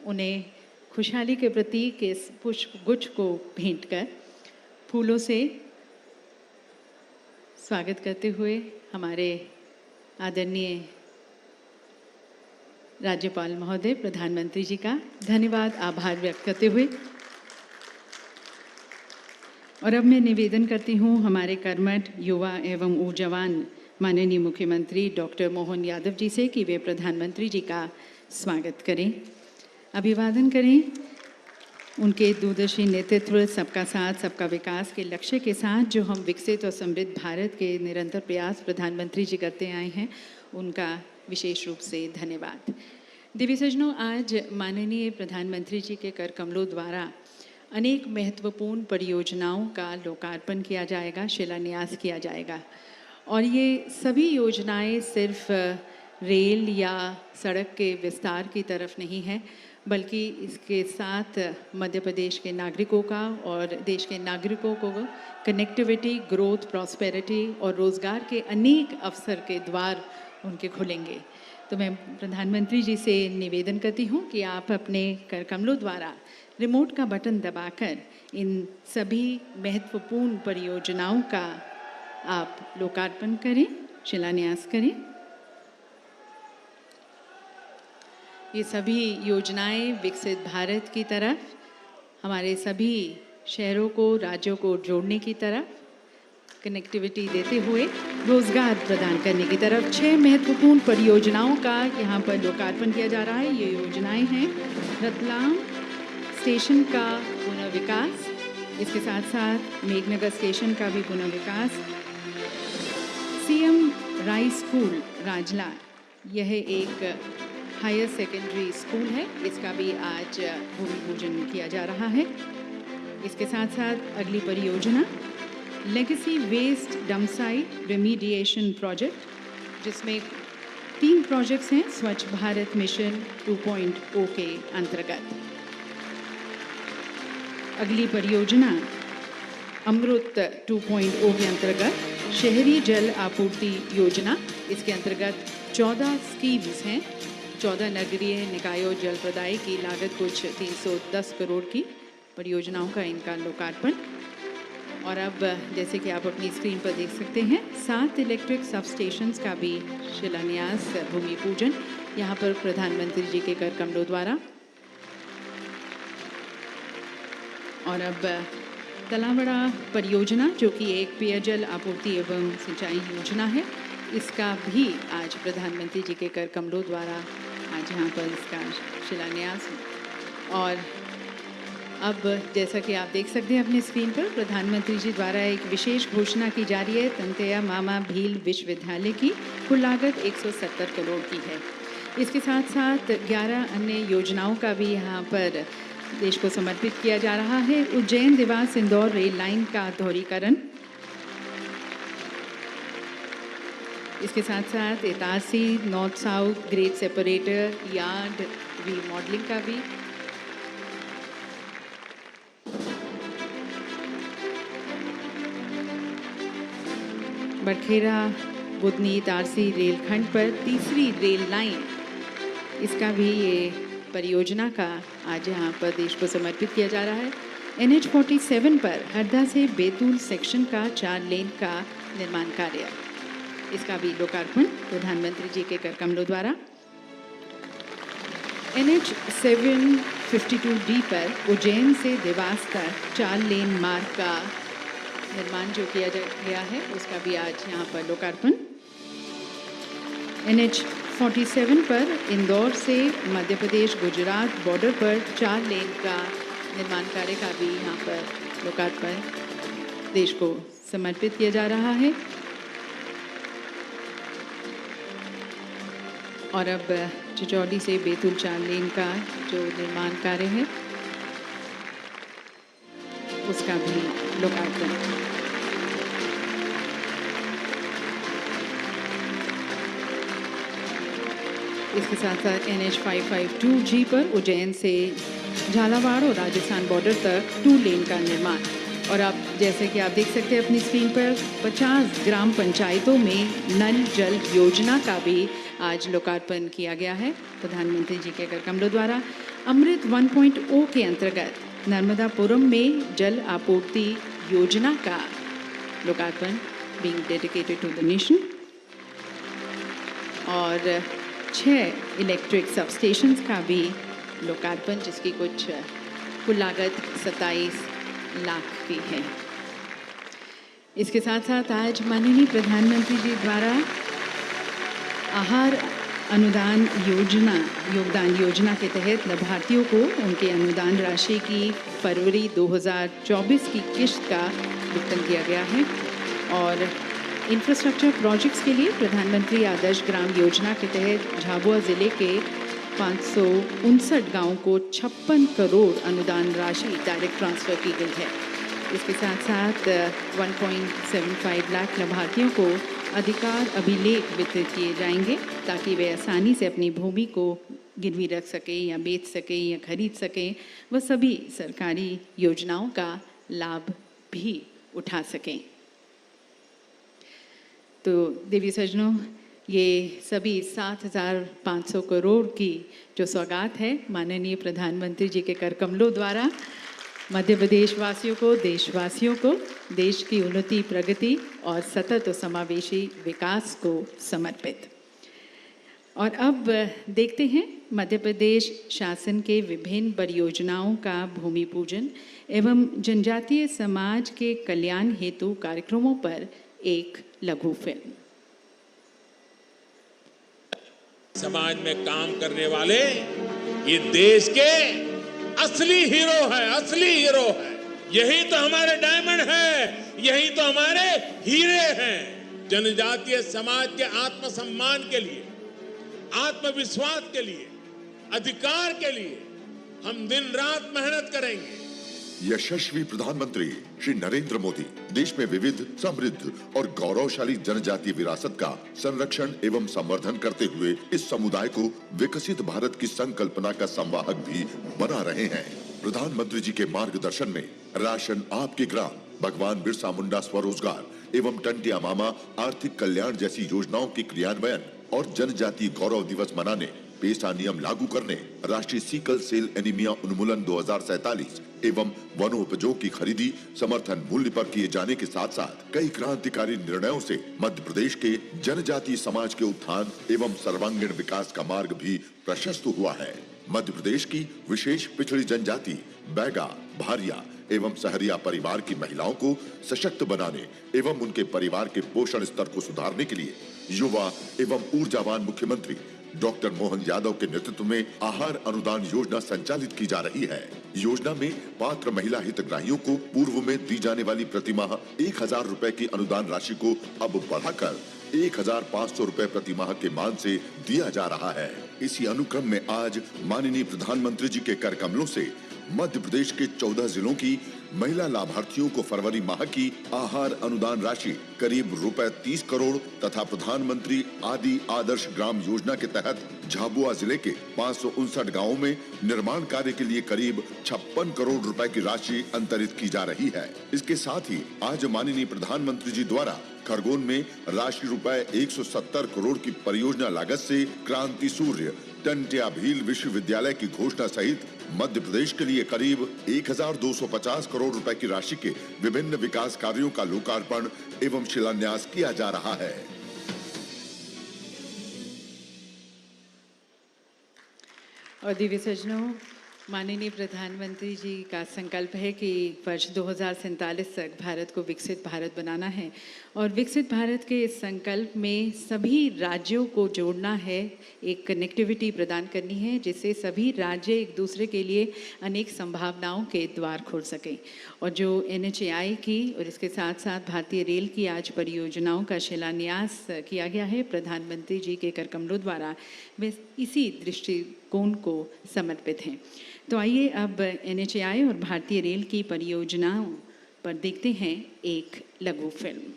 उन्हें खुशहाली के प्रतीक इस पुष्प गुच्छ को भेंट कर फूलों से स्वागत करते हुए हमारे आदरणीय राज्यपाल महोदय, प्रधानमंत्री जी का धन्यवाद आभार व्यक्त करते हुए और अब मैं निवेदन करती हूँ हमारे कर्मठ युवा एवं ऊर्जावान माननीय मुख्यमंत्री डॉक्टर मोहन यादव जी से कि वे प्रधानमंत्री जी का स्वागत करें, अभिवादन करें। उनके दूरदर्शी नेतृत्व, सबका साथ सबका विकास के लक्ष्य के साथ जो हम विकसित और समृद्ध भारत के निरंतर प्रयास प्रधानमंत्री जी करते आए हैं, उनका विशेष रूप से धन्यवाद। दिव्य सज्जनों, आज माननीय प्रधानमंत्री जी के कर कमलों द्वारा अनेक महत्वपूर्ण परियोजनाओं का लोकार्पण किया जाएगा, शिलान्यास किया जाएगा और ये सभी योजनाएं सिर्फ रेल या सड़क के विस्तार की तरफ नहीं है, बल्कि इसके साथ मध्य प्रदेश के नागरिकों का और देश के नागरिकों को कनेक्टिविटी, ग्रोथ, प्रॉस्पेरिटी और रोज़गार के अनेक अवसर के द्वार उनके खुलेंगे। तो मैं प्रधानमंत्री जी से निवेदन करती हूँ कि आप अपने कर कमलों द्वारा रिमोट का बटन दबाकर इन सभी महत्वपूर्ण परियोजनाओं का आप लोकार्पण करें, शिलान्यास करें। ये सभी योजनाएं विकसित भारत की तरफ, हमारे सभी शहरों को, राज्यों को जोड़ने की तरफ, कनेक्टिविटी देते हुए रोजगार प्रदान करने की तरफ 6 महत्वपूर्ण परियोजनाओं का यहाँ पर लोकार्पण किया जा रहा है। ये योजनाएं हैं रतलाम स्टेशन का पुनर्विकास, इसके साथ साथ मेघनगर स्टेशन का भी पुनर्विकास, सीएम राय स्कूल राजला, यह एक हायर सेकेंडरी स्कूल है, इसका भी आज भूमि पूजन किया जा रहा है। इसके साथ साथ अगली परियोजना legacy waste dump site remediation project, जिसमें 3 प्रोजेक्ट्स हैं स्वच्छ भारत मिशन 2.0 के अंतर्गत। अगली परियोजना अमृत 2.0 के अंतर्गत शहरी जल आपूर्ति योजना, इसके अंतर्गत 14 स्कीम्स हैं, 14 नगरीय निकायों जल प्रदाय की लागत कुछ 310 करोड़ की परियोजनाओं का इनका लोकार्पण। और अब जैसे कि आप अपनी स्क्रीन पर देख सकते हैं, 7 इलेक्ट्रिक सब स्टेशंस का भी शिलान्यास, भूमि पूजन यहाँ पर प्रधानमंत्री जी के कर कमलों द्वारा। और अब तलावड़ा परियोजना, जो कि एक पेयजल आपूर्ति एवं सिंचाई योजना है, इसका भी आज प्रधानमंत्री जी के कर कमलों द्वारा आज यहाँ पर इसका शिलान्यास। और अब जैसा कि आप देख सकते हैं अपनी स्क्रीन पर, प्रधानमंत्री जी द्वारा एक विशेष घोषणा की जा रही है तंतेया मामा भील विश्वविद्यालय की, कुल लागत 170 करोड़ की है। इसके साथ साथ 11 अन्य योजनाओं का भी यहाँ पर देश को समर्पित किया जा रहा है। उज्जैन देवास इंदौर रेल लाइन का दोहरीकरण, इसके साथ साथ Itarsi north south grade separator yard remodelling का भी, बटखेरा बुधनी इटारसी रेलखंड पर तीसरी रेल लाइन, इसका भी ये परियोजना का आज यहाँ पर देश को समर्पित किया जा रहा है। NH 47 पर हरदा से बैतूल सेक्शन का 4 लेन का निर्माण कार्य, इसका भी लोकार्पण प्रधानमंत्री जी के कर कमलों द्वारा। NH 752D पर उज्जैन से देवास तक 4 लेन मार्ग का निर्माण जो किया गया है, उसका भी आज यहाँ पर लोकार्पण। NH 47 पर इंदौर से मध्य प्रदेश गुजरात बॉर्डर पर 4 लेन का निर्माण कार्य का भी यहाँ पर लोकार्पण देश को समर्पित किया जा रहा है। और अब चिचौली से बैतूल 4 लेन का जो निर्माण कार्य है, उसका भी लोकार्पण। इसके साथ साथ NH 552G पर उज्जैन से झालावाड़ और राजस्थान बॉर्डर तक 2 लेन का निर्माण। और अब जैसे कि आप देख सकते हैं अपनी स्क्रीन पर, 50 ग्राम पंचायतों में नल जल योजना का भी आज लोकार्पण किया गया है प्रधानमंत्री जी के कर कमलों द्वारा। अमृत 1.0 के अंतर्गत नर्मदापुरम में जल आपूर्ति योजना का लोकार्पण being dedicated to the nation और 6 इलेक्ट्रिक सबस्टेशंस का भी लोकार्पण जिसकी कुल लागत 27 लाख की है। इसके साथ साथ आज माननीय प्रधानमंत्री जी द्वारा आहार अनुदान योगदान योजना के तहत लाभार्थियों को उनके अनुदान राशि की फरवरी 2024 की किश्त का भुगतान किया गया है और इंफ्रास्ट्रक्चर प्रोजेक्ट्स के लिए प्रधानमंत्री आदर्श ग्राम योजना के तहत झाबुआ ज़िले के 559 गाँवों को 56 करोड़ अनुदान राशि डायरेक्ट ट्रांसफ़र की गई है। इसके साथ साथ 1.75 लाख लाभार्थियों को अधिकार अभिलेख वितरित किए जाएंगे ताकि वे आसानी से अपनी भूमि को गिरवी रख सकें या बेच सकें या खरीद सकें, वह सभी सरकारी योजनाओं का लाभ भी उठा सकें। तो देवी सज्जनों, ये सभी 7,500 करोड़ की जो सौगात है माननीय प्रधानमंत्री जी के कर कमलों द्वारा मध्य प्रदेश वासियों को, देशवासियों को देश की उन्नति, प्रगति और सतत और समावेशी विकास को समर्पित। और अब देखते हैं मध्य प्रदेश शासन के विभिन्न परियोजनाओं का भूमि पूजन एवं जनजातीय समाज के कल्याण हेतु कार्यक्रमों पर एक लघु फिल्म। समाज में काम करने वाले ये देश के असली हीरो है, असली हीरो है। यही तो हमारे डायमंड है, यही तो हमारे हीरे हैं। जनजातीय समाज के आत्मसम्मान के लिए, आत्मविश्वास के लिए, अधिकार के लिए हम दिन रात मेहनत करेंगे। यशस्वी प्रधानमंत्री श्री नरेंद्र मोदी देश में विविध, समृद्ध और गौरवशाली जनजातीय विरासत का संरक्षण एवं संवर्धन करते हुए इस समुदाय को विकसित भारत की संकल्पना का संवाहक भी बना रहे हैं। प्रधानमंत्री जी के मार्गदर्शन में राशन आपके ग्राम, भगवान बिरसा मुंडा स्वरोजगार एवं टंटिया मामा आर्थिक कल्याण जैसी योजनाओं के क्रियान्वयन और जनजातीय गौरव दिवस मनाने, पेशा नियम लागू करने, राष्ट्रीय सिकल सेल एनीमिया उन्मूलन 2047 एवं वनोपजों की खरीदी समर्थन मूल्य पर किए जाने के साथ साथ कई क्रांतिकारी निर्णयों से मध्य प्रदेश के जनजातीय समाज के उत्थान एवं सर्वांगीण विकास का मार्ग भी प्रशस्त हुआ है। मध्य प्रदेश की विशेष पिछड़ी जनजाति बैगा, भारिया एवं सहरिया परिवार की महिलाओं को सशक्त बनाने एवं उनके परिवार के पोषण स्तर को सुधारने के लिए युवा एवं ऊर्जावान मुख्यमंत्री डॉक्टर मोहन यादव के नेतृत्व में आहार अनुदान योजना संचालित की जा रही है। योजना में पात्र महिला हितग्राहियों को पूर्व में दी जाने वाली प्रतिमाह 1,000 रुपए की अनुदान राशि को अब बढ़ाकर 1,500 रुपए प्रति माह के मान से दिया जा रहा है। इसी अनुक्रम में आज माननीय प्रधानमंत्री जी के कर कमलों से मध्य प्रदेश के 14 जिलों की महिला लाभार्थियों को फरवरी माह की आहार अनुदान राशि करीब रुपए 30 करोड़ तथा प्रधानमंत्री आदि आदर्श ग्राम योजना के तहत झाबुआ जिले के 559 गांवों में निर्माण कार्य के लिए करीब 56 करोड़ रुपए की राशि अंतरित की जा रही है। इसके साथ ही आज माननीय प्रधानमंत्री जी द्वारा खरगोन में राशि रुपए 170 करोड़ की परियोजना लागत से क्रांति सूर्य टंटिया भील विश्वविद्यालय की घोषणा सहित मध्य प्रदेश के लिए करीब 1,250 करोड़ रुपए की राशि के विभिन्न विकास कार्यों का लोकार्पण एवं शिलान्यास किया जा रहा है। और दिव्य सज्जनों, माननीय प्रधानमंत्री जी का संकल्प है कि वर्ष 2047 तक भारत को विकसित भारत बनाना है और विकसित भारत के इस संकल्प में सभी राज्यों को जोड़ना है, एक कनेक्टिविटी प्रदान करनी है जिससे सभी राज्य एक दूसरे के लिए अनेक संभावनाओं के द्वार खोल सकें। और जो NHAI की और इसके साथ साथ भारतीय रेल की आज परियोजनाओं का शिलान्यास किया गया है प्रधानमंत्री जी के कर कमलों द्वारा, वे इसी दृष्टिकोण को समर्पित हैं। तो आइए अब NHAI और भारतीय रेल की परियोजनाओं पर देखते हैं एक लघु फिल्म।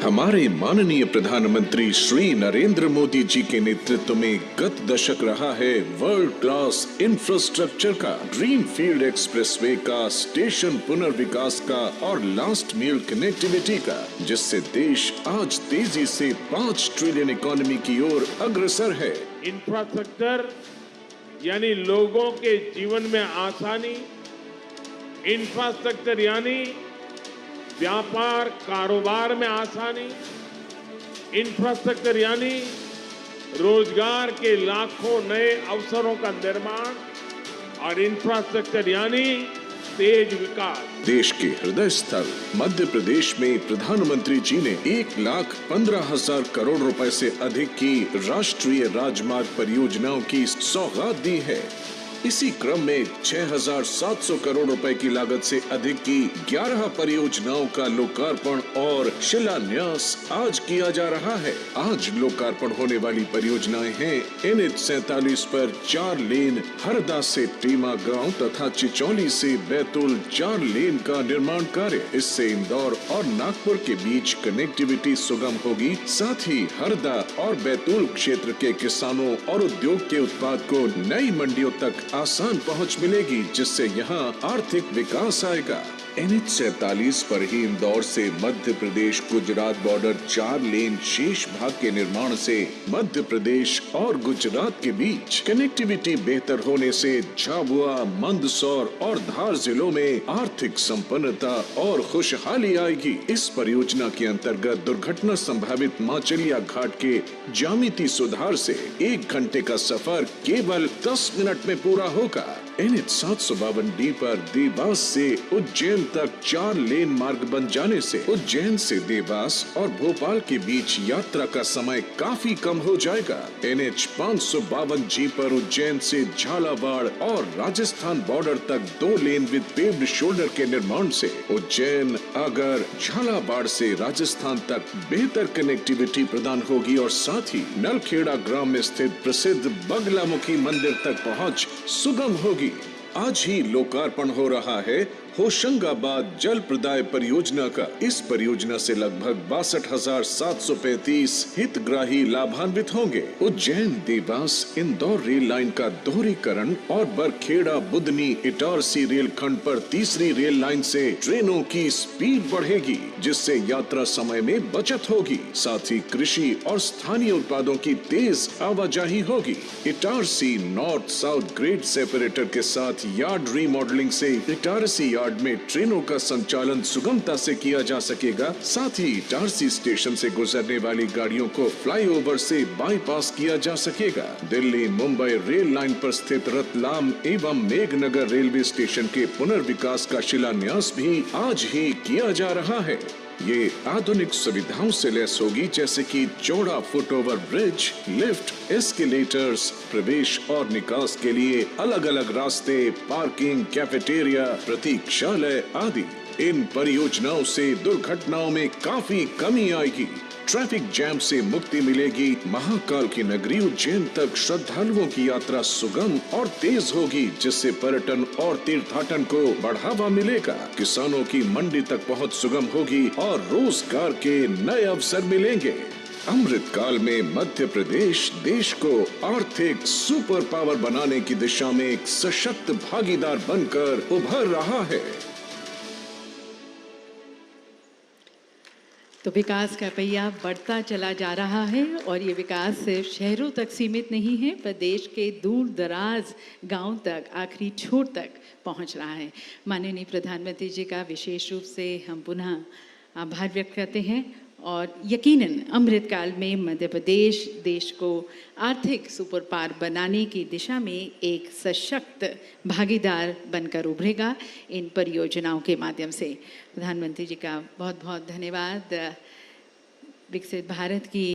हमारे माननीय प्रधानमंत्री श्री नरेंद्र मोदी जी के नेतृत्व में गत दशक रहा है वर्ल्ड क्लास इंफ्रास्ट्रक्चर का, ग्रीन फील्ड एक्सप्रेसवे का, स्टेशन पुनर्विकास का और लास्ट मील कनेक्टिविटी का, जिससे देश आज तेजी से 5 ट्रिलियन इकोनॉमी की ओर अग्रसर है। इंफ्रास्ट्रक्चर यानी लोगों के जीवन में आसानी, इंफ्रास्ट्रक्चर यानी व्यापार कारोबार में आसानी, इंफ्रास्ट्रक्चर यानी रोजगार के लाखों नए अवसरों का निर्माण और इंफ्रास्ट्रक्चर यानी तेज विकास। देश के हृदय स्थल मध्य प्रदेश में प्रधानमंत्री जी ने 1,15,000 करोड़ रुपए से अधिक की राष्ट्रीय राजमार्ग परियोजनाओं की सौगात दी है। इसी क्रम में 6,700 करोड़ रुपए की लागत से अधिक की 11 परियोजनाओं का लोकार्पण और शिलान्यास आज किया जा रहा है। आज लोकार्पण होने वाली परियोजनाएं हैं NH 47 पर 4 लेन हरदा से टीमा गांव तथा चिचौली से बैतूल 4 लेन का निर्माण कार्य। इससे इंदौर और नागपुर के बीच कनेक्टिविटी सुगम होगी। साथ ही हरदा और बैतूल क्षेत्र के किसानों और उद्योग के उत्पाद को नई मंडियों तक आसान पहुंच मिलेगी, जिससे यहां आर्थिक विकास आएगा। NH 47 पर ही इंदौर से मध्य प्रदेश गुजरात बॉर्डर 4 लेन शेष भाग के निर्माण से मध्य प्रदेश और गुजरात के बीच कनेक्टिविटी बेहतर होने से झाबुआ, मंदसौर और धार जिलों में आर्थिक संपन्नता और खुशहाली आएगी। इस परियोजना के अंतर्गत दुर्घटना संभावित माचलिया घाट के ज्यामिति सुधार से 1 घंटे का सफर केवल 10 मिनट में पूरा होगा। NH 752D पर देवास से उज्जैन तक 4 लेन मार्ग बन जाने से उज्जैन से देवास और भोपाल के बीच यात्रा का समय काफी कम हो जाएगा। NH 552G पर उज्जैन से झालावाड़ और राजस्थान बॉर्डर तक 2 लेन विद पेव्ड शोल्डर के निर्माण से उज्जैन, आगर, झालावाड़ से राजस्थान तक बेहतर कनेक्टिविटी प्रदान होगी और साथ ही नलखेड़ा ग्राम में स्थित प्रसिद्ध बगलामुखी मंदिर तक पहुँच सुगम होगी। आज ही लोकार्पण हो रहा है होशंगाबाद जल प्रदाय परियोजना का। इस परियोजना से लगभग 62,735 हितग्राही लाभान्वित होंगे। उज्जैन देवास इंदौर रेल लाइन का दोहरीकरण और बरखेड़ा बुधनी इटारसी रेल खंड पर तीसरी रेल लाइन से ट्रेनों की स्पीड बढ़ेगी, जिससे यात्रा समय में बचत होगी। साथ ही कृषि और स्थानीय उत्पादों की तेज आवाजाही होगी। Itarsi north south grade separator के साथ यार्ड रीमॉडलिंग से इटारसी यार्ड में ट्रेनों का संचालन सुगमता से किया जा सकेगा। साथ ही इटारसी स्टेशन से गुजरने वाली गाड़ियों को फ्लाईओवर से बाईपास किया जा सकेगा। दिल्ली मुंबई रेल लाइन पर स्थित रतलाम एवं मेघनगर रेलवे स्टेशन के पुनर्विकास का शिलान्यास भी आज ही किया जा रहा है। ये आधुनिक सुविधाओं से लैस होगी, जैसे कि चौड़ा फुटओवर ब्रिज, लिफ्ट, एस्केलेटर्स, प्रवेश और निकास के लिए अलग अलग रास्ते, पार्किंग, कैफेटेरिया, प्रतीक्षालय आदि। इन परियोजनाओं से दुर्घटनाओं में काफी कमी आएगी। ट्रैफिक जैम से मुक्ति मिलेगी। महाकाल की नगरी उज्जैन तक श्रद्धालुओं की यात्रा सुगम और तेज होगी, जिससे पर्यटन और तीर्थाटन को बढ़ावा मिलेगा। किसानों की मंडी तक पहुंच सुगम होगी और रोजगार के नए अवसर मिलेंगे। अमृत काल में मध्य प्रदेश देश को आर्थिक सुपर पावर बनाने की दिशा में एक सशक्त भागीदार बनकर उभर रहा है। तो विकास का पहिया बढ़ता चला जा रहा है और ये विकास सिर्फ शहरों तक सीमित नहीं है, प्रदेश के दूर दराज गांव तक, आखिरी छोर तक पहुंच रहा है। माननीय प्रधानमंत्री जी का विशेष रूप से हम पुनः आभार व्यक्त करते हैं और यकीनन अमृत काल में मध्य प्रदेश देश को आर्थिक सुपर पावर बनाने की दिशा में एक सशक्त भागीदार बनकर उभरेगा इन परियोजनाओं के माध्यम से। प्रधानमंत्री जी का बहुत बहुत धन्यवाद। विकसित भारत की